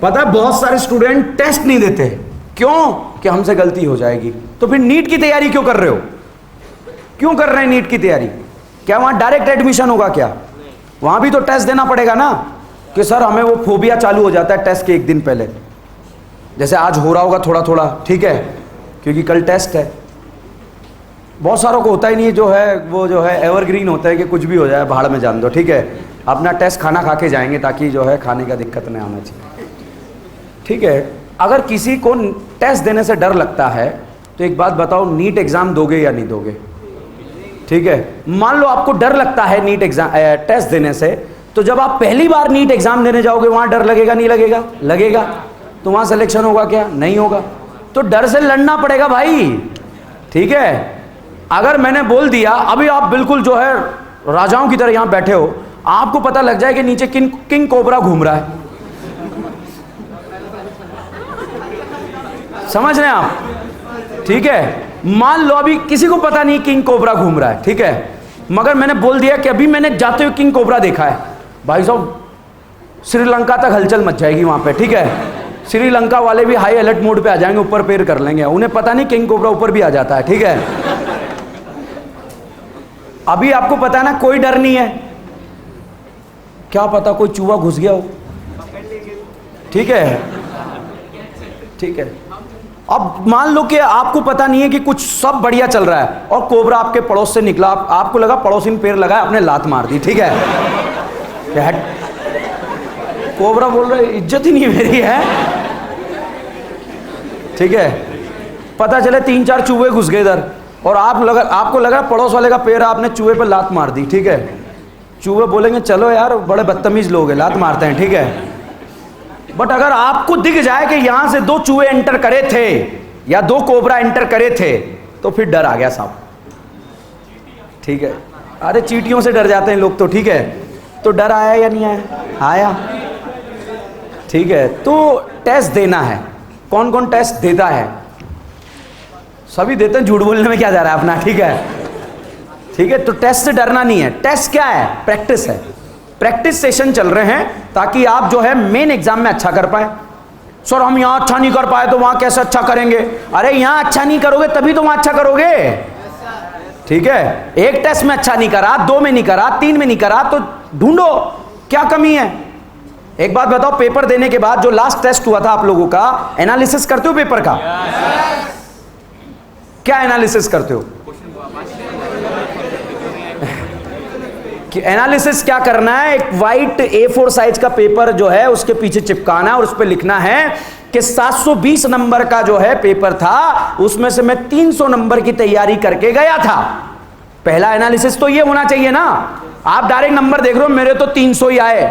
पता है बहुत सारे स्टूडेंट टेस्ट नहीं देते, क्यों? कि हमसे गलती हो जाएगी। तो फिर नीट की तैयारी क्यों कर रहे हो? क्यों कर रहे हैं नीट की तैयारी? क्या वहां डायरेक्ट एडमिशन होगा क्या? वहां भी तो टेस्ट देना पड़ेगा ना, कि सर हमें वो फोबिया चालू हो जाता है टेस्ट के एक दिन पहले, जैसे आज हो रहा होगा थोड़ा थोड़ा, ठीक है, क्योंकि कल टेस्ट है। बहुत सारों को होता ही नहीं, जो है वो जो है एवरग्रीन होता है कि कुछ भी हो जाए भाड़ में जान दो, ठीक है, अपना टेस्ट खाना खा के जाएंगे ताकि जो है खाने का दिक्कत नहीं आना चाहिए, ठीक है। अगर किसी को टेस्ट देने से डर लगता है तो एक बात बताओ, नीट एग्जाम दोगे या नहीं दोगे? ठीक है, मान लो आपको डर लगता है नीट एग्जाम टेस्ट देने से, तो जब आप पहली बार नीट एग्जाम देने जाओगे वहां डर लगेगा नहीं लगेगा? लगेगा। तो वहां सिलेक्शन होगा क्या? नहीं होगा। तो डर से लड़ना पड़ेगा भाई, ठीक है। अगर मैंने बोल दिया, अभी आप बिल्कुल जो है राजाओं की तरह यहां बैठे हो, आपको पता लग जाए कि नीचे किंग कोबरा घूम रहा है, समझ रहे हैं आप? ठीक है, मान लो अभी किसी को पता नहीं किंग कोबरा घूम रहा है, ठीक है, मगर मैंने बोल दिया कि अभी मैंने जाते हुए किंग कोबरा देखा है, भाई साहब श्रीलंका तक हलचल मच जाएगी वहां पे, ठीक है। श्रीलंका वाले भी हाई अलर्ट मोड पे आ जाएंगे, ऊपर पैर कर लेंगे, उन्हें पता नहीं किंग कोबरा ऊपर भी आ जाता है, ठीक है। अभी आपको पता है ना, कोई डर नहीं है, क्या पता कोई चूहा घुस गया हो, ठीक है, ठीक है। अब मान लो कि आपको पता नहीं है कि कुछ सब बढ़िया चल रहा है और कोबरा आपके पड़ोस से निकला, आपको लगा पड़ोसी ने पैर लगाया, आपने लात मार दी, ठीक है। कोबरा बोल रहा है इज्जत ही नहीं मेरी है, ठीक है। पता चले 3-4 चूहे घुस गए इधर और आपको लगा पड़ोस वाले का पैर, आपने चूहे पर लात मार दी, ठीक है। चूहे बोलेंगे चलो यार बड़े बदतमीज लोग हैं, लात मारते हैं, ठीक है। बट अगर आपको दिख जाए कि यहां से 2 चूहे एंटर करे थे या 2 कोबरा एंटर करे थे, तो फिर डर आ गया साहब, ठीक है। अरे चींटियों से डर जाते हैं लोग तो, ठीक है। तो डर आया या नहीं आया? आया, ठीक है। तो टेस्ट देना है, कौन कौन टेस्ट देता है? सभी देते हैं, झूठ बोलने में क्या जा रहा है अपना, ठीक है, ठीक है। तो टेस्ट से डरना नहीं है। टेस्ट क्या है? प्रैक्टिस है। प्रैक्टिस सेशन चल रहे हैं ताकि आप जो है मेन एग्जाम में अच्छा कर पाए। सर हम यहां अच्छा नहीं कर पाए तो वहां कैसे अच्छा करेंगे? अरे यहां अच्छा नहीं करोगे तभी तो वहां अच्छा करोगे, ठीक है। एक टेस्ट में अच्छा नहीं करा, 2 में नहीं करा, 3 में नहीं करा, तो ढूंढो क्या कमी है। एक बात बताओ, पेपर देने के बाद जो लास्ट टेस्ट हुआ था आप लोगों का, एनालिसिस करते हो पेपर का? क्या एनालिसिस करते हो? कि एनालिसिस क्या करना है, एक वाइट A4 साइज का पेपर जो है उसके पीछे चिपकाना है और उस पर लिखना है कि 720 नंबर का जो है पेपर था, उसमें से मैं 300 नंबर की तैयारी करके गया था। पहला एनालिसिस तो ये होना चाहिए ना। आप डायरेक्ट नंबर देख रहे हो, मेरे तो 300 ही आए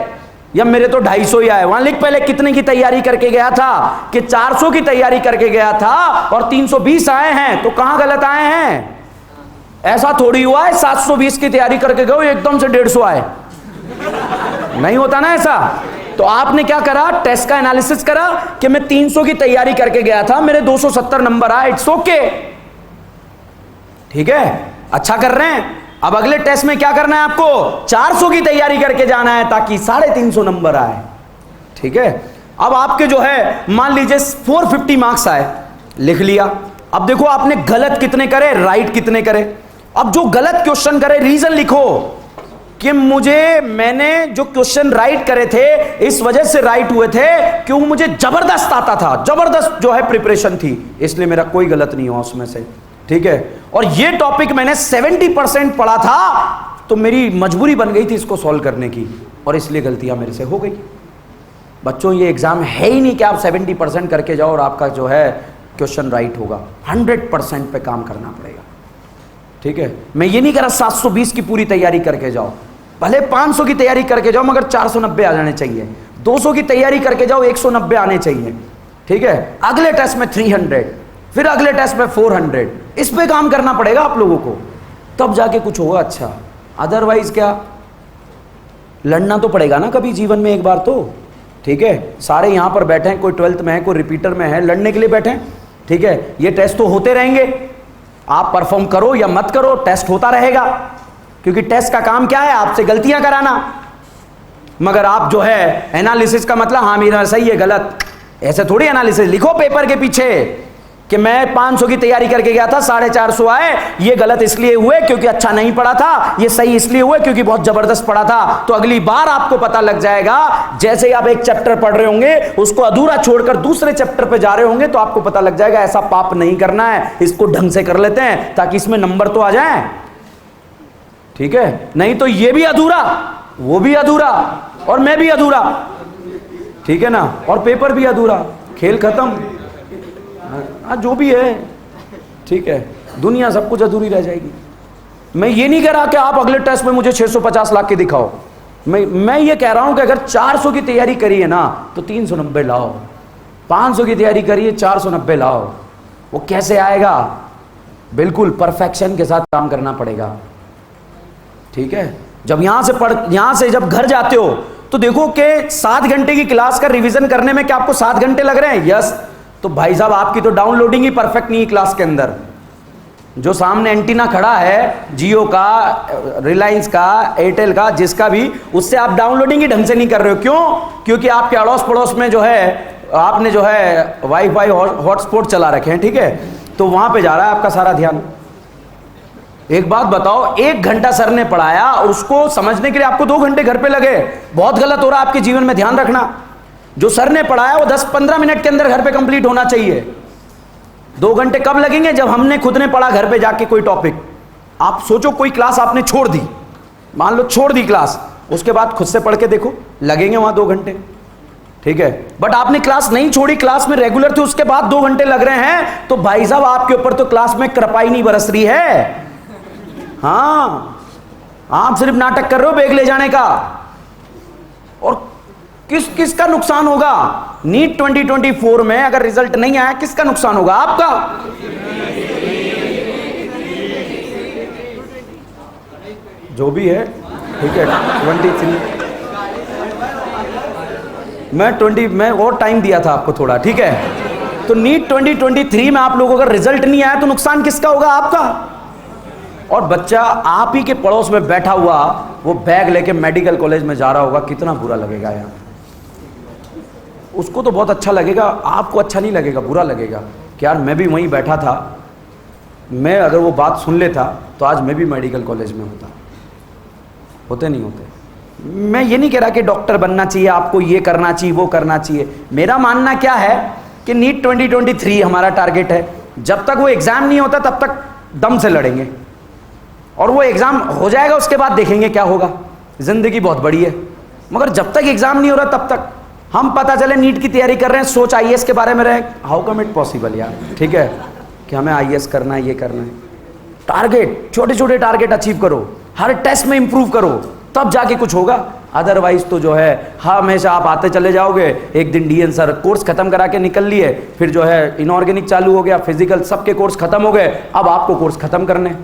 या मेरे तो 250 ही आए। वहां लिख पहले कितने की तैयारी करके गया था, कि 400 की तैयारी करके गया था और 320 आए हैं, तो कहां गलत आए हैं? ऐसा थोड़ी हुआ है 720 की तैयारी करके गए एकदम से 150 आए, नहीं होता ना ऐसा। तो आपने क्या करा, टेस्ट का एनालिसिस करा कि मैं 300 की तैयारी करके गया था, मेरे 270 नंबर आए, इट्स ओके, ठीक है, अच्छा कर रहे हैं। अब अगले टेस्ट में क्या करना है आपको? 400 की तैयारी करके जाना है ताकि 350 नंबर आए, ठीक है। अब आपके जो है मान लीजिए 450 मार्क्स आए, लिख लिया। अब देखो आपने गलत कितने करे, राइट कितने करे। अब जो गलत क्वेश्चन करे रीजन लिखो कि मैंने जो क्वेश्चन राइट करे थे इस वजह से राइट हुए थे कि वो मुझे जबरदस्त आता था, जबरदस्त जो है प्रिपरेशन थी, इसलिए मेरा कोई गलत नहीं हुआ उसमें से, ठीक है। और ये टॉपिक मैंने 70% पढ़ा था तो मेरी मजबूरी बन गई थी इसको सॉल्व करने की, और इसलिए गलतियां मेरे से हो गई। बच्चों ये एग्जाम है ही नहीं कि आप 70% करके जाओ और आपका जो है क्वेश्चन राइट होगा। 100% पे काम करना पड़ेगा, ठीक है। मैं ये नहीं कह रहा 720 की पूरी तैयारी करके जाओ, भले 500 की तैयारी करके जाओ मगर 490 आ जाने चाहिए। 200 की तैयारी करके जाओ 190 आने चाहिए, ठीक है। अगले टेस्ट में 300, फिर अगले टेस्ट में 400, इस पे काम करना पड़ेगा आप लोगों को, तब जाके कुछ होगा अच्छा। अदरवाइज क्या, लड़ना तो पड़ेगा ना कभी जीवन में एक बार तो, ठीक है। सारे यहां पर बैठे हैं, कोई 12th में है, कोई रिपीटर में है, लड़ने के लिए बैठे हैं, ठीक है। ये टेस्ट तो होते रहेंगे, आप परफॉर्म करो या मत करो, टेस्ट होता रहेगा, क्योंकि टेस्ट का काम क्या है? आपसे गलतियां कराना। मगर आप जो है एनालिसिस का मतलब हाँ मेरा सही है गलत, ऐसे थोड़ी एनालिसिस लिखो पेपर के पीछे कि मैं 500 की तैयारी करके गया था 450 आए, ये गलत इसलिए हुए क्योंकि अच्छा नहीं पढ़ा था, ये सही इसलिए हुए क्योंकि बहुत जबरदस्त पढ़ा था। तो अगली बार आपको पता लग जाएगा, जैसे ही आप एक चैप्टर पढ़ रहे होंगे उसको अधूरा छोड़कर दूसरे चैप्टर पे जा रहे होंगे तो आपको पता लग जाएगा ऐसा पाप नहीं करना है, इसको ढंग से कर लेते हैं ताकि इसमें नंबर तो आ जाए। ठीक है, नहीं तो ये भी अधूरा, वो भी अधूरा, और मैं भी अधूरा, ठीक है ना, और पेपर भी अधूरा, खेल खत्म। हाँ जो भी है, ठीक है, दुनिया सब कुछ अधूरी रह जाएगी। मैं ये नहीं कह रहा कि आप अगले टेस्ट में मुझे 650 लाख के दिखाओ, मैं ये कह रहा हूं कि अगर 400 की तैयारी करिए ना तो 390 लाओ, 500 की तैयारी करिए 490 लाओ। वो कैसे आएगा? बिल्कुल परफेक्शन के साथ काम करना पड़ेगा। ठीक है, जब यहां से जब घर जाते हो तो देखो कि 7 घंटे की क्लास का रिवीजन करने में क्या आपको 7 घंटे लग रहे हैं? यस। तो भाई साहब आपकी तो डाउनलोडिंग ही परफेक्ट नहीं है क्लास के अंदर। जो सामने एंटीना खड़ा है जियो का, रिलायंस का, एयरटेल का, जिसका भी, उससे आप डाउनलोडिंग ही ढंग से नहीं कर रहे हो। क्यों? क्योंकि आपके अड़ोस पड़ोस में जो है आपने जो है वाईफाई हॉटस्पॉट चला रखे हैं, ठीक है, तो वहां पे जा रहा है आपका सारा ध्यान। एक बात बताओ, 1 घंटा सर ने पढ़ाया, उसको समझने के लिए आपको 2 घंटे घर पे लगे, बहुत गलत हो रहा है आपके जीवन में, ध्यान रखना। जो सर ने पढ़ाया वो 10-15 मिनट के अंदर घर पे कंप्लीट होना चाहिए। 2 घंटे कब लगेंगे? जब हमने खुद ने पढ़ा घर पे जाके कोई टॉपिक। आप सोचो कोई क्लास आपने छोड़ दी, मान लो छोड़ दी क्लास, उसके बाद खुद से पढ़ के देखो, लगेंगे वहां 2 घंटे। ठीक है, बट आपने क्लास नहीं छोड़ी, क्लास में रेगुलर थे, उसके बाद 2 घंटे लग रहे हैं, तो भाई साहब आपके ऊपर तो क्लास में कृपाई नहीं बरस रही है। हाँ, आप सिर्फ नाटक कर रहे हो बैग ले जाने का। और किसका नुकसान होगा? नीट 2024 में अगर रिजल्ट नहीं आया, किसका नुकसान होगा? आपका। जो भी है, ठीक है, 23 मैं और टाइम दिया था आपको थोड़ा, ठीक है। तो नीट 2023 में आप लोगों का रिजल्ट नहीं आया तो नुकसान किसका होगा? आपका। और बच्चा आप ही के पड़ोस में बैठा हुआ वो बैग लेके मेडिकल कॉलेज में जा रहा होगा, कितना बुरा लगेगा यार। उसको तो बहुत अच्छा लगेगा, आपको अच्छा नहीं लगेगा, बुरा लगेगा कि यार मैं भी वहीं बैठा था, मैं अगर वो बात सुन लेता तो आज मैं भी मेडिकल कॉलेज में होता। होते नहीं होते। मैं ये नहीं कह रहा कि डॉक्टर बनना चाहिए, आपको ये करना चाहिए, वो करना चाहिए। मेरा मानना क्या है कि नीट 2023 हमारा टारगेट है, जब तक वो एग्जाम नहीं होता तब तक दम से लड़ेंगे, और वो एग्जाम हो जाएगा उसके बाद देखेंगे क्या होगा। जिंदगी बहुत बड़ी है, मगर जब तक एग्जाम नहीं हो रहा तब तक हम पता चले नीट की तैयारी कर रहे हैं, सोच आईएएस के बारे में रहे, हाउ कम इट पॉसिबल यार। ठीक है, कि हमें आईएएस करना है, ये करना है। टारगेट, छोटे छोटे टारगेट अचीव करो, हर टेस्ट में इंप्रूव करो, तब जाके कुछ होगा। अदरवाइज तो जो है हमेशा आप आते चले जाओगे। एक दिन डीएन सर कोर्स खत्म करा के निकल लिए, फिर जो है इनऑर्गेनिक चालू हो गया, फिजिकल, सबके कोर्स खत्म हो गए, अब आपको कोर्स खत्म करने।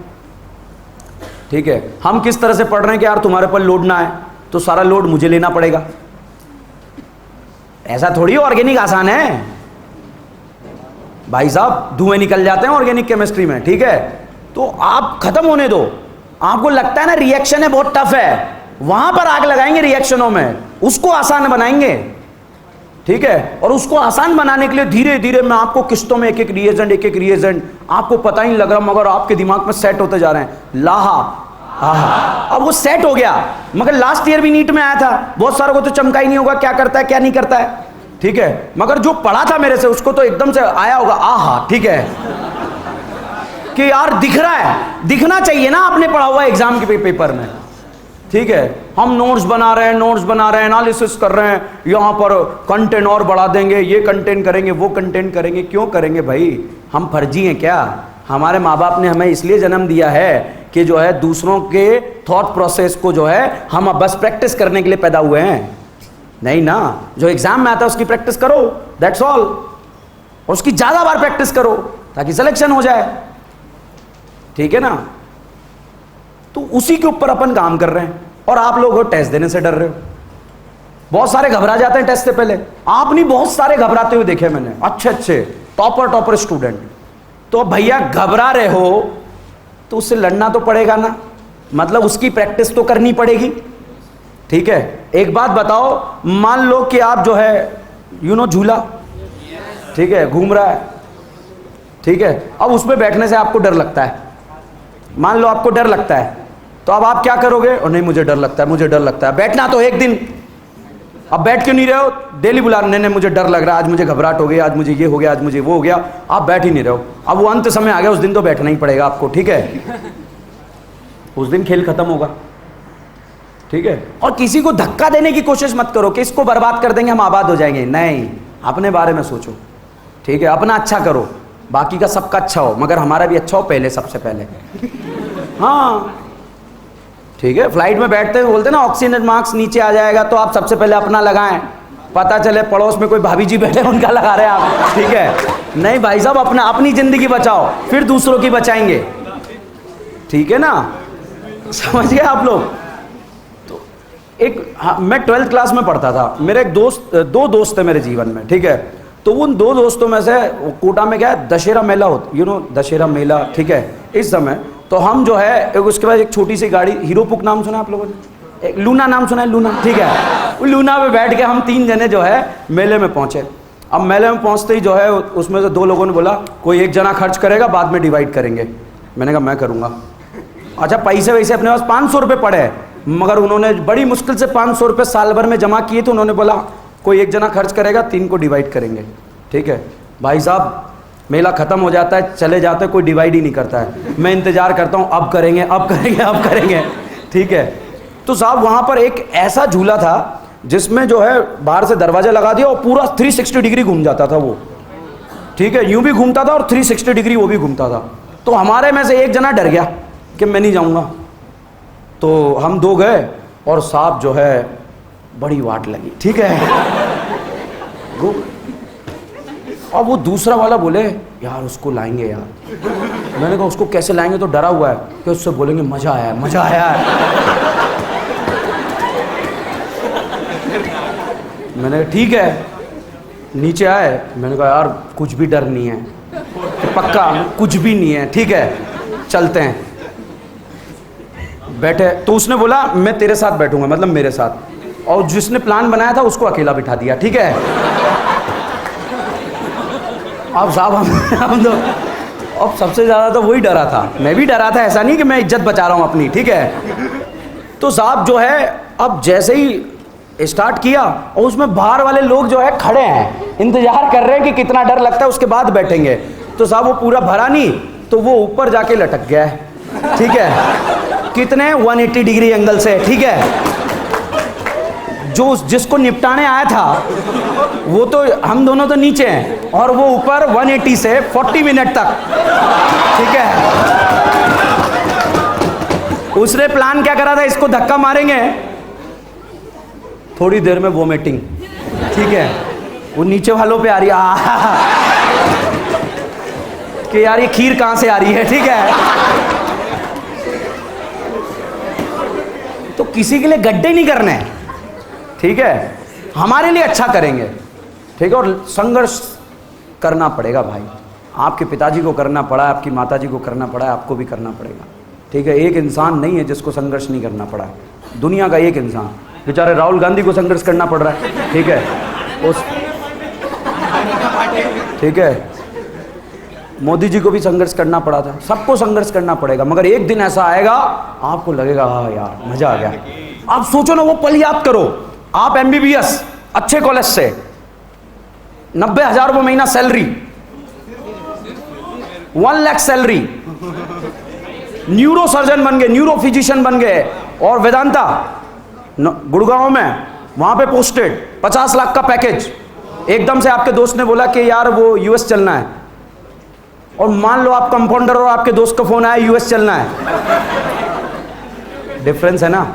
ठीक है, हम किस तरह से पढ़ रहे हैं कि यार तुम्हारे पर लोड ना आए तो सारा लोड मुझे लेना पड़ेगा। ऐसा थोड़ी ऑर्गेनिक आसान है भाई साहब, धुएं निकल जाते हैं ऑर्गेनिक केमिस्ट्री में। ठीक है, तो आप खत्म होने दो। आपको लगता है ना रिएक्शन है बहुत टफ है, वहां पर आग लगाएंगे रिएक्शनों में, उसको आसान बनाएंगे। ठीक है, और उसको आसान बनाने के लिए धीरे धीरे मैं आपको किस्तों में एक एक रिएजेंट आपको पता ही नहीं लग रहा, मगर आपके दिमाग में सेट होते जा रहे हैं। लाहा आहा, अब वो सेट हो गया। मगर लास्ट ईयर भी नीट में आया था, बहुत सारों को तो चमका ही नहीं होगा क्या करता है क्या नहीं करता है। ठीक है, मगर जो पढ़ा था मेरे से उसको तो एकदम से आया होगा आहा। ठीक है, कि यार दिख रहा है, दिखना चाहिए ना आपने पढ़ा हुआ एग्जाम के पेपर में। ठीक है, हम नोट्स बना रहे हैं, एनालिसिस कर रहे हैं, यहां पर कंटेंट और बढ़ा देंगे, ये कंटेंट करेंगे, वो कंटेंट करेंगे। क्यों करेंगे भाई? हम फर्जी हैं क्या? हमारे माँ बाप ने हमें इसलिए जन्म दिया है कि जो है दूसरों के थॉट प्रोसेस को जो है हम बस प्रैक्टिस करने के लिए पैदा हुए हैं, नहीं ना। जो एग्जाम में आता है उसकी प्रैक्टिस करो, दैट्स ऑल। और उसकी ज्यादा बार प्रैक्टिस करो ताकि सिलेक्शन हो जाए। ठीक है ना, तो उसी के ऊपर अपन काम कर रहे हैं। और आप लोग हो टेस्ट देने से डर रहे हो, बहुत सारे घबरा जाते हैं टेस्ट से पहले। आप नहीं, बहुत सारे घबराते हुए देखे मैंने, अच्छे टॉपर स्टूडेंट। तो भैया घबरा रहे हो तो उससे लड़ना तो पड़ेगा ना, मतलब उसकी प्रैक्टिस तो करनी पड़ेगी। ठीक है, एक बात बताओ, मान लो कि आप जो है झूला, ठीक है, घूम रहा है, ठीक है, अब उसमें बैठने से आपको डर लगता है, मान लो आपको डर लगता है, तो अब आप क्या करोगे? और नहीं मुझे डर लगता है, मुझे डर लगता है। बैठना तो एक दिन, अब बैठ क्यों नहीं रहे हो? डेली बुला, नहीं मुझे डर लग रहा है, आज मुझे घबराहट हो गई, आज मुझे ये हो गया, आज मुझे वो हो गया, आप बैठ ही नहीं रहे हो। अब वो अंत समय आ गया, उस दिन तो बैठना ही पड़ेगा आपको, ठीक है, उस दिन खेल खत्म होगा, ठीक है। और किसी को धक्का देने की कोशिश मत करो कि इसको बर्बाद कर देंगे हम आबाद हो जाएंगे, नहीं, अपने बारे में सोचो, ठीक है, अपना अच्छा करो, बाकी का सबका अच्छा हो, मगर हमारा भी अच्छा हो पहले, सबसे पहले। हाँ ठीक है, फ्लाइट में बैठते हुए बोलते ना ऑक्सीजन मास्क नीचे आ जाएगा, तो आप सबसे पहले अपना लगाएं, पता चले पड़ोस में कोई भाभी जी बैठे उनका लगा रहे हैं आप, ठीक है। नहीं भाई साहब, अपनी जिंदगी बचाओ, फिर दूसरों की बचाएंगे, ठीक है ना, समझ गए आप लोग। तो मैं 12th क्लास में पढ़ता था, मेरे एक दोस्त, 2 दोस्त थे मेरे जीवन में, ठीक है। तो उन 2 दोस्तों में से कोटा में क्या है, दशहरा मेला होता, दशहरा मेला, ठीक है, इस समय तो हम जो है उसके बाद एक छोटी सी गाड़ी, हीरो पुक नाम सुना आप लोगों ने? एक लूना नाम सुना है? लूना, ठीक है, वो लूना पे बैठ के हम 3 जने जो है मेले में पहुंचे। अब मेले में पहुंचते ही जो है उसमें से 2 लोगों ने बोला कोई एक जना खर्च करेगा, बाद में डिवाइड करेंगे। मैंने कहा मैं करूँगा। अच्छा, पैसे वैसे अपने पास 500 रुपये पड़े, मगर उन्होंने बड़ी मुश्किल से 500 रुपये साल भर में जमा किए, तो उन्होंने बोला कोई एक जना खर्च करेगा, 3 को डिवाइड करेंगे, ठीक है। भाई साहब मेला ख़त्म हो जाता है, चले जाते हैं, कोई डिवाइड ही नहीं करता है। मैं इंतज़ार करता हूँ, अब करेंगे, अब करेंगे, अब करेंगे, ठीक है। तो साहब वहाँ पर एक ऐसा झूला था जिसमें जो है बाहर से दरवाज़ा लगा दिया और पूरा 360 डिग्री घूम जाता था वो, ठीक है, यूँ भी घूमता था और 360 डिग्री वो भी घूमता था। तो हमारे में से एक जना डर गया कि मैं नहीं जाऊँगा, तो हम 2 गए और साहब जो है बड़ी वाट लगी, ठीक है। और वो दूसरा वाला बोले यार उसको लाएंगे यार। मैंने कहा उसको कैसे लाएंगे? तो डरा हुआ है कि उससे बोलेंगे मज़ा आया, मज़ा आया। मैंने कहा ठीक है, नीचे आए, मैंने कहा यार कुछ भी डर नहीं है, पक्का कुछ भी नहीं है, ठीक है, चलते हैं। बैठे तो उसने बोला मैं तेरे साथ बैठूंगा, मतलब मेरे साथ, और जिसने प्लान बनाया था उसको अकेला बिठा दिया, ठीक है। अब साहब हम तो, अब सबसे ज़्यादा तो वही डरा था, मैं भी डरा था, ऐसा नहीं कि मैं इज्जत बचा रहा हूँ अपनी, ठीक है। तो साहब जो है अब जैसे ही स्टार्ट किया, और उसमें बाहर वाले लोग जो है खड़े हैं, इंतजार कर रहे हैं कि कितना डर लगता है उसके बाद बैठेंगे। तो साहब वो पूरा भरा नहीं, तो वो ऊपर जाके लटक गया है, ठीक है, कितने 180 डिग्री एंगल से, ठीक है। जो जिसको निपटाने आया था वो तो, हम दोनों तो नीचे हैं, और वो ऊपर 180 से 40 मिनट तक, ठीक है। उसने प्लान क्या करा था, इसको धक्का मारेंगे, थोड़ी देर में वोमिटिंग, ठीक है, वो नीचे वालों पे आ रही है कि यार ये खीर कहाँ से आ रही है, ठीक है। तो किसी के लिए गड्ढे नहीं करने, ठीक है, हमारे लिए अच्छा करेंगे, ठीक है। और संघर्ष करना पड़ेगा भाई, आपके पिताजी को करना पड़ा, आपकी माताजी को करना पड़ा, आपको भी करना पड़ेगा, ठीक है। एक इंसान नहीं है जिसको संघर्ष नहीं करना पड़ा है, दुनिया का एक इंसान, बेचारे राहुल गांधी को संघर्ष करना पड़ रहा है, ठीक है, उस, ठीक है, मोदी जी को भी संघर्ष करना पड़ा था, सबको संघर्ष करना पड़ेगा, मगर एक दिन ऐसा आएगा आपको लगेगा हाँ यार मजा आ गया। आप सोचो ना, वो पल याद करो, आप MBBS अच्छे कॉलेज से 90,000 रुपये महीना salary, 1 lakh salary, neuro surgeon बन गए, न्यूरो फिजिशियन बन गए, और वेदांता गुड़गांव में वहां पे पोस्टेड, 50 लाख का पैकेज। एकदम से आपके दोस्त ने बोला कि यार वो US चलना है, और मान लो आप कंपाउंडर और आपके दोस्त का फोन आया US चलना है, डिफरेंस है ना,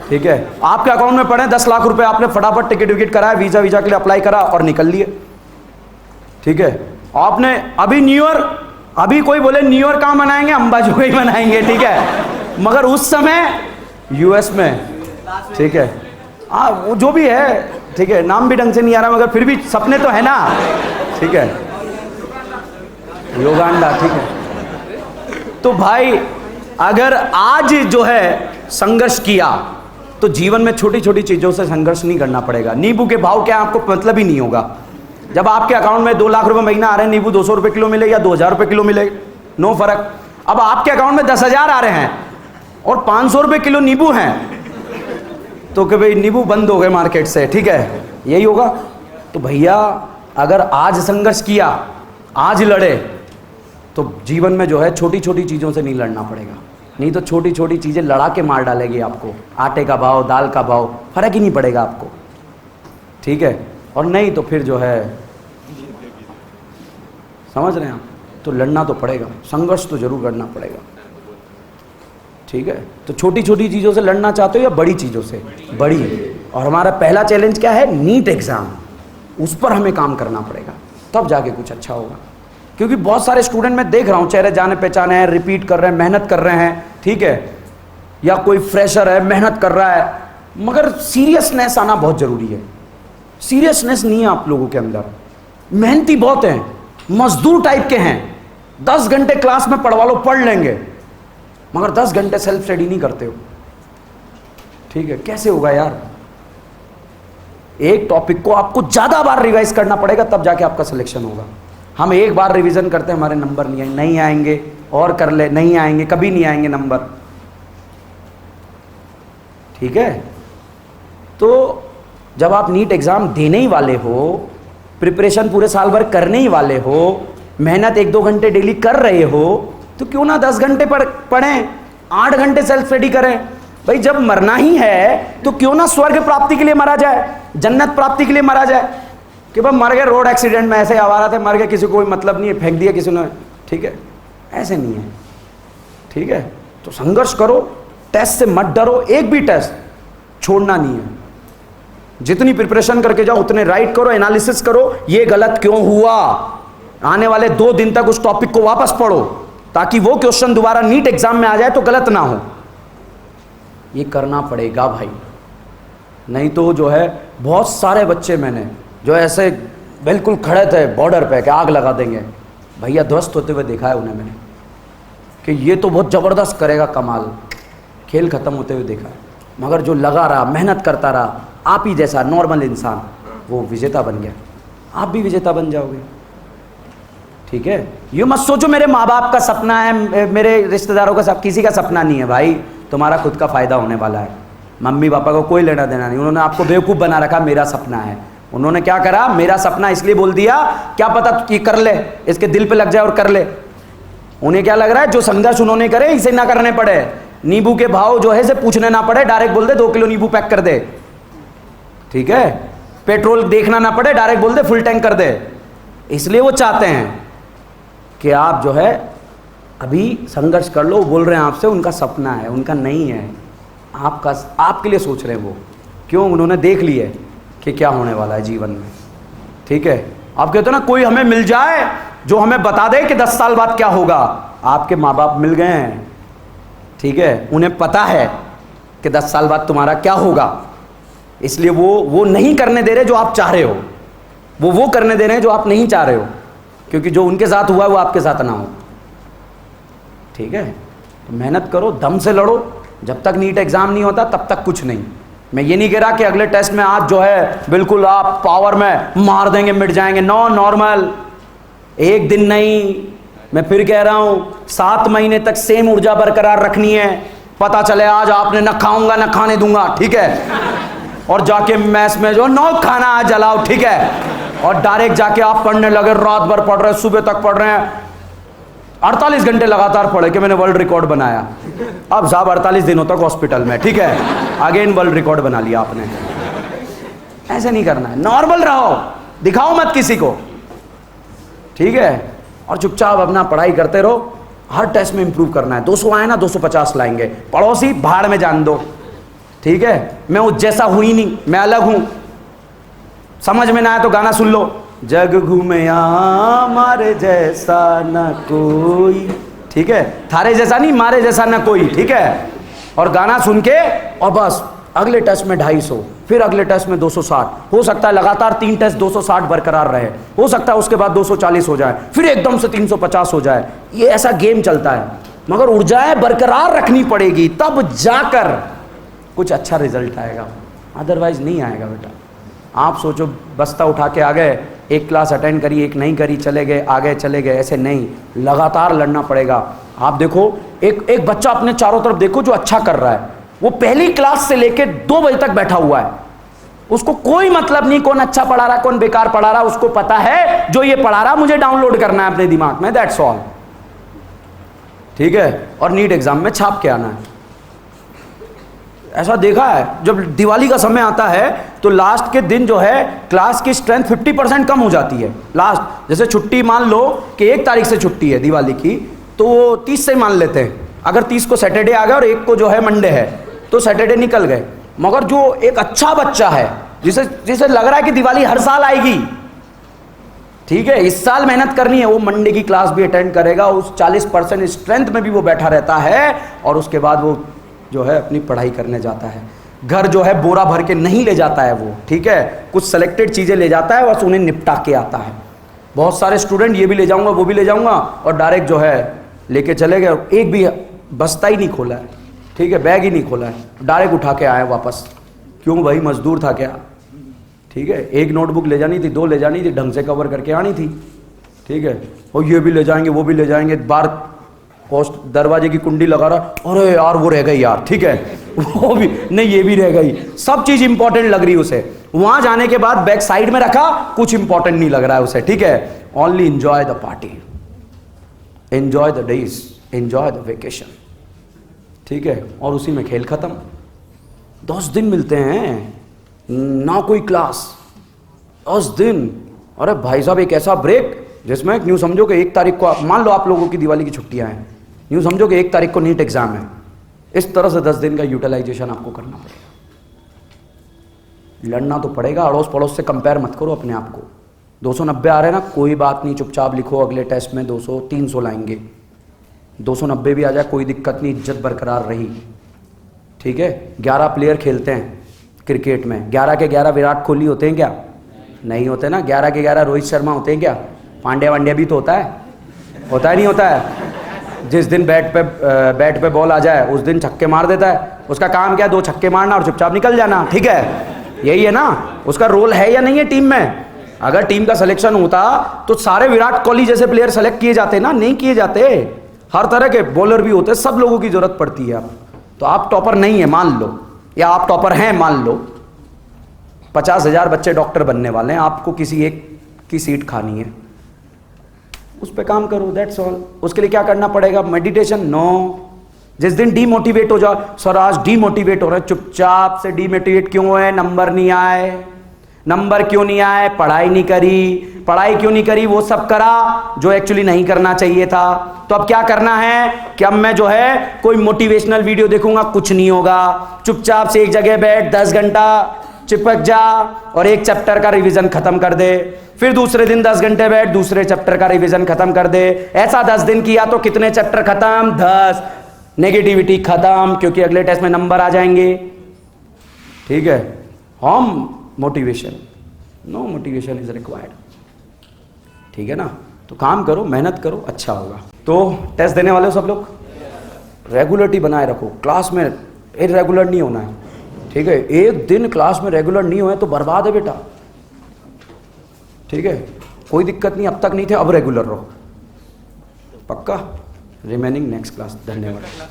ठीक है। आपके अकाउंट में पड़े 10 लाख रुपए, आपने फटाफट टिकट विकेट कराया, वीजा के लिए अप्लाई करा और निकल लिए, ठीक है। आपने अभी न्यू ईयर, अभी कोई बोले न्यू ईयर कहाँ मनाएंगे, अंबाजी में ही मनाएंगे, ठीक है, मगर उस समय US में, ठीक है, वो जो भी है, ठीक है, नाम भी ढंग से नहीं आ रहा, मगर फिर भी सपने तो है ना, ठीक है, योगांडा, ठीक है। तो भाई अगर आज जो है संघर्ष किया तो जीवन में छोटी छोटी चीज़ों से संघर्ष नहीं करना पड़ेगा। नींबू के भाव क्या आपको मतलब ही नहीं होगा। जब आपके अकाउंट में 2 लाख रुपए महीना आ रहे हैं, नींबू 200 रुपये किलो मिले या 2000 रुपये किलो मिले, नो फर्क। अब आपके अकाउंट में 10,000 आ रहे हैं और 500 रुपये किलो नींबू हैं, तो कि भाई नींबू बंद हो गए मार्केट से, ठीक है, यही होगा। तो भैया अगर आज संघर्ष किया, आज लड़े, तो जीवन में जो है छोटी छोटी चीज़ों से नहीं लड़ना पड़ेगा। नहीं तो छोटी छोटी चीज़ें लड़ा के मार डालेगी आपको। आटे का भाव, दाल का भाव, फर्क ही नहीं पड़ेगा आपको, ठीक है। और नहीं तो फिर जो है, समझ रहे हैं आप, तो लड़ना तो पड़ेगा, संघर्ष तो जरूर करना पड़ेगा, ठीक है। तो छोटी छोटी चीज़ों से लड़ना चाहते हो या बड़ी चीज़ों से? बड़ी। और हमारा पहला चैलेंज क्या है? नीट एग्ज़ाम, उस पर हमें काम करना पड़ेगा, तब जाके कुछ अच्छा होगा। क्योंकि बहुत सारे स्टूडेंट मैं देख रहा हूँ, चेहरे जाने पहचाने हैं, रिपीट कर रहे हैं, मेहनत कर रहे हैं, ठीक है, या कोई फ्रेशर है मेहनत कर रहा है, मगर सीरियसनेस आना बहुत ज़रूरी है। सीरियसनेस नहीं है आप लोगों के अंदर। मेहनती बहुत हैं, मजदूर टाइप के हैं, 10 घंटे क्लास में पढ़वा लो, पढ़ लेंगे, मगर 10 घंटे सेल्फ स्टडी नहीं करते हो, ठीक है। कैसे होगा यार? एक टॉपिक को आपको ज़्यादा बार रिवाइज करना पड़ेगा, तब जाके आपका सिलेक्शन होगा। हम एक बार रिवीजन करते हैं, हमारे नंबर नहीं आएंगे, और कर ले, नहीं आएंगे, कभी नहीं आएंगे नंबर, ठीक है। तो जब आप नीट एग्ज़ाम देने ही वाले हो, प्रिपरेशन पूरे साल भर करने ही वाले हो, मेहनत 1-2 घंटे डेली कर रहे हो, तो क्यों ना 10 घंटे पढ़ें, 8 घंटे सेल्फ स्टडी करें। भाई जब मरना ही है तो क्यों ना स्वर्ग प्राप्ति के लिए मरा जाए, जन्नत प्राप्ति के लिए मरा जाए। कि भाई मर गए रोड एक्सीडेंट में, ऐसे आवारा थे, मर गए, किसी को कोई मतलब नहीं है, फेंक दिया किसी ने, ठीक है, ऐसे नहीं है, ठीक है। तो संघर्ष करो, टेस्ट से मत डरो, एक भी टेस्ट छोड़ना नहीं है। जितनी प्रिपरेशन करके जाओ उतने राइट करो, एनालिसिस करो, ये गलत क्यों हुआ, आने वाले 2 दिन तक उस टॉपिक को वापस पढ़ो, ताकि वो क्वेश्चन दोबारा नीट एग्जाम में आ जाए तो गलत ना हो। ये करना पड़ेगा भाई, नहीं तो जो है बहुत सारे बच्चे मैंने जो ऐसे बिल्कुल खड़े थे बॉर्डर पे कि आग लगा देंगे, भैया ध्वस्त होते हुए देखा है उन्हें मैंने, कि ये तो बहुत ज़बरदस्त करेगा कमाल, खेल ख़त्म होते हुए देखा है। मगर जो लगा रहा, मेहनत करता रहा, आप ही जैसा नॉर्मल इंसान, वो विजेता बन गया। आप भी विजेता बन जाओगे, ठीक है। ये मत सोचो मेरे माँ बाप का सपना है, मेरे रिश्तेदारों का किसी का सपना नहीं है भाई, तुम्हारा खुद का फ़ायदा होने वाला है। मम्मी पापा को कोई लेना देना नहीं, उन्होंने आपको बेवकूफ़ बना रखा, मेरा सपना है। उन्होंने क्या करा, मेरा सपना इसलिए बोल दिया, क्या पता कि कर ले, इसके दिल पे लग जाए और कर ले। उन्हें क्या लग रहा है, जो संघर्ष उन्होंने करे इसे ना करने पड़े, नींबू के भाव जो है इसे पूछने ना पड़े, डायरेक्ट बोल दे 2 किलो नींबू पैक कर दे, ठीक है। पेट्रोल देखना ना पड़े, डायरेक्ट बोल दे फुल टैंक कर दे। इसलिए वो चाहते हैं कि आप जो है अभी संघर्ष कर लो। बोल रहे हैं आपसे, उनका सपना है, उनका नहीं है, आपका, आपके लिए सोच रहे हैं वो। क्यों? उन्होंने देख लिया है कि क्या होने वाला है जीवन में, ठीक है। आप कहते हो ना कोई हमें मिल जाए जो हमें बता दे कि 10 साल बाद क्या होगा। आपके माँ बाप मिल गए हैं, ठीक है, उन्हें पता है कि 10 साल बाद तुम्हारा क्या होगा, इसलिए वो नहीं करने दे रहे जो आप चाह रहे हो, वो करने दे रहे हैं जो आप नहीं चाह रहे हो, क्योंकि जो उनके साथ हुआ है वो आपके साथ ना हो, ठीक है। तो मेहनत करो, दम से लड़ो, जब तक नीट एग्जाम नहीं होता तब तक कुछ नहीं। मैं ये नहीं कह रहा कि अगले टेस्ट में आज जो है बिल्कुल आप पावर में मार देंगे, मिट जाएंगे, नो, नॉर्मल, एक दिन नहीं। मैं फिर कह रहा हूँ 7 महीने तक सेम ऊर्जा बरकरार रखनी है। पता चले आज आपने न खाऊंगा न खाने दूंगा, ठीक है, और जाके मैस में जो नो खाना आज जलाओ, ठीक है, और डायरेक्ट जाके आप पढ़ने लगे, रात भर पढ़ रहे हैं, सुबह तक पढ़ रहे हैं, 48 घंटे लगातार पढ़े कि मैंने वर्ल्ड रिकॉर्ड बनाया। अब साहब 48 दिनों तक हॉस्पिटल में, ठीक है, अगेन वर्ल्ड रिकॉर्ड बना लिया आपने। ऐसे नहीं करना है, नॉर्मल रहो, दिखाओ मत किसी को, ठीक है, और चुपचाप अपना पढ़ाई करते रहो। हर टेस्ट में इंप्रूव करना है। 200 आए ना 250 लाएंगे, पड़ोसी भाड़ में जान दो, ठीक है। मैं उस जैसा हूं ही नहीं, मैं अलग हूं। समझ में ना आए तो गाना सुन लो, जग घूमया मारे जैसा न कोई, ठीक है, थारे जैसा नहीं, मारे जैसा न कोई, ठीक है। और गाना सुन के और बस अगले टेस्ट में 250, फिर अगले टेस्ट में 260, हो सकता है लगातार 3 टेस्ट 260 बरकरार रहे, हो सकता है उसके बाद 240 हो जाए, फिर एकदम से 350 हो जाए। ये ऐसा गेम चलता है, मगर ऊर्जाएं बरकरार रखनी पड़ेगी, तब जाकर कुछ अच्छा रिजल्ट आएगा, अदरवाइज नहीं आएगा बेटा। आप सोचो बस्ता उठा के आ गए, एक क्लास अटेंड करी, एक नहीं करी, चले गए, आगे चले गए, ऐसे नहीं, लगातार लड़ना पड़ेगा। आप देखो एक बच्चा अपने चारों तरफ देखो जो अच्छा कर रहा है, वो पहली क्लास से लेके 2 बजे तक बैठा हुआ है, उसको कोई मतलब नहीं कौन अच्छा पढ़ा रहा कौन बेकार पढ़ा रहा, उसको पता है जो ये पढ़ा रहा मुझे डाउनलोड करना है अपने दिमाग में, दैट्स ऑल। ठीक है, और नीट एग्जाम में छाप के आना है। ऐसा देखा है, जब दिवाली का समय आता है तो लास्ट के दिन जो है क्लास की स्ट्रेंथ 50% कम हो जाती है। लास्ट जैसे छुट्टी मान लो कि 1 तारीख से छुट्टी है दिवाली की, तो वो 30 से मान लेते हैं। अगर 30 को सैटरडे आ गया और 1 को जो है मंडे है, तो सैटरडे निकल गए। मगर जो एक अच्छा बच्चा है जिसे लग रहा है कि दिवाली हर साल आएगी, ठीक है, इस साल मेहनत करनी है, वो मंडे की क्लास भी अटेंड करेगा, उस 40% स्ट्रेंथ में भी वो बैठा रहता है, और उसके बाद वो जो है अपनी पढ़ाई करने जाता है। घर जो है बोरा भर के नहीं ले जाता है वो, ठीक है, कुछ सेलेक्टेड चीज़ें ले जाता है, बस उन्हें निपटा के आता है। बहुत सारे स्टूडेंट ये भी ले जाऊंगा वो भी ले जाऊंगा और डायरेक्ट जो है लेके चले गए, एक भी बस्ता ही नहीं खोला है, ठीक है, बैग ही नहीं खोला है, डायरेक्ट उठा के आए वापस। क्यों भाई, मजदूर था क्या? ठीक है, 1 नोटबुक ले जानी थी, 2 ले जानी थी, ढंग से कवर करके आनी थी, ठीक है, और ये भी ले जाएंगे वो भी ले जाएंगे, बार पोस्ट दरवाजे की कुंडी लगा रहा, अरे यार वो रह गई यार, ठीक है, वो भी नहीं, ये भी रह गई, सब चीज इंपॉर्टेंट लग रही उसे। वहां जाने के बाद बैग साइड में रखा, कुछ इंपॉर्टेंट नहीं लग रहा है उसे, ठीक है, only enjoy the party, enjoy the days, enjoy the vacation, ठीक है, और उसी में खेल खत्म। 10 दिन मिलते हैं ना कोई क्लास, 10 दिन, अरे भाई साहब एक ऐसा ब्रेक जिसमें न्यू समझो कि 1 तारीख को, मान लो आप लोगों की दिवाली की छुट्टियां हैं, न्यू समझो कि 1 तारीख को नीट एग्जाम है, इस तरह से 10 दिन का यूटिलाइजेशन आपको करना पड़ेगा। लड़ना तो पड़ेगा, अड़ोस पड़ोस से कंपेयर मत करो अपने आप को। 290 आ रहे हैं ना, कोई बात नहीं, चुपचाप लिखो, अगले टेस्ट में 200 300 लाएंगे, 290 भी आ जाए कोई दिक्कत नहीं, इज्जत बरकरार रही, ठीक है। 11 प्लेयर खेलते हैं क्रिकेट में, 11 के 11 विराट कोहली होते हैं क्या? नहीं होते ना। 11 के 11 रोहित शर्मा होते हैं क्या? पांड्या वांड्या भी तो होता है नहीं होता है? जिस दिन बैट पे बॉल आ जाए उस दिन छक्के मार देता है, उसका काम क्या है? 2 छक्के मारना और चुपचाप निकल जाना, ठीक है, यही है ना उसका रोल, है या नहीं है टीम में? अगर टीम का सिलेक्शन होता तो सारे विराट कोहली जैसे प्लेयर सेलेक्ट किए जाते ना, नहीं किए जाते। हर तरह के बॉलर भी होते, सब लोगों की जरूरत पड़ती है। तो आप टॉपर नहीं है मान लो, या आप टॉपर हैं मान लो, 50,000 बच्चे डॉक्टर बनने वाले हैं, आपको किसी एक की सीट खानी है, उस पे काम करो, दैट्स ऑल। उसके लिए क्या करना पड़ेगा? मेडिटेशन? नो। जिस दिन डीमोटिवेट हो जाओ, सर आज डीमोटिवेट हो रहा है, चुपचाप से डीमोटिवेट क्यों है? नंबर नहीं आए। नंबर क्यों नहीं आए? पढ़ाई नहीं करी। पढ़ाई क्यों नहीं करी? वो सब करा जो एक्चुअली नहीं करना चाहिए था। तो अब क्या करना है कि अब मैं जो है कोई मोटिवेशनल वीडियो देखूंगा, कुछ नहीं होगा। चुपचाप से एक जगह बैठ, 10 घंटा चिपक जा और एक चैप्टर का रिवीजन खत्म कर दे। फिर दूसरे दिन 10 घंटे बैठ, दूसरे चैप्टर का रिवीजन खत्म कर दे। ऐसा 10 दिन किया तो कितने चैप्टर खत्म? 10। नेगेटिविटी खत्म, क्योंकि अगले टेस्ट में नंबर आ जाएंगे, ठीक है। हम motivation, no motivation is required, ठीक है ना। तो काम करो, मेहनत करो, अच्छा होगा। तो टेस्ट देने वाले हो सब लोग, रेगुलरिटी बनाए रखो, क्लास में इरेगुलर नहीं होना है, ठीक है। एक दिन क्लास में रेगुलर नहीं हुए तो बर्बाद है बेटा, ठीक है। कोई दिक्कत नहीं, अब तक नहीं थे, अब रेगुलर रहो, पक्का। Remaining next class. धन्यवाद।